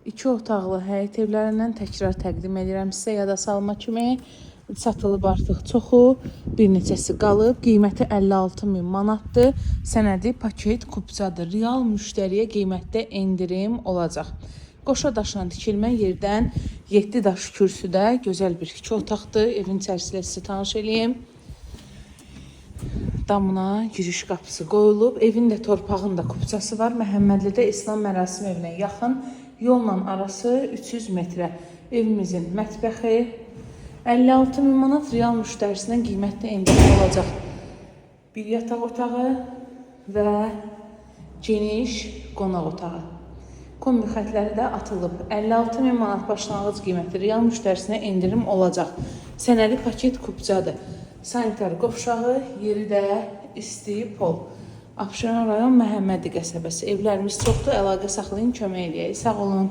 2 otaqlı həyət evlərindən təkrar təqdim edirəm sizə yada salma kimi. Satılıb artıq çoxu, bir neçəsi qalıb. Qiyməti 56.000 manatdır. Sənədi paket kupçadır. Real müştəriyə qiymətdə endirim olacaq. Qoşa daşla tikilmə yerdən 7 daş kürsüdə gözəl bir 2 otaqdır. Evin içərisilə sizi tanış eləyim. Damına giriş qapısı qoyulub. Evin də torpağın da kupçası var. Məhəmmədlidə İslam mərasim evinə yaxın. Yolla arası 300 metrə. Evimizin mətbəxi 56.000 manat real müştərisindən qiymətdə endirim olacaq. Bir yataq otağı və geniş qonaq otağı. Kombi xətləri də atılıb. 56.000 manat başlanğıc qiyməti real müştərisinə endirim olacaq. Sənədi paket kupçadır. Sanitar qovşağı, yeri də isti pol. Abşeron rayon Məhəmmədi qəsəbəsi. Evlərimiz çoxdur. Əlaqə saxlayın, kömək eləyək. Sağ olun.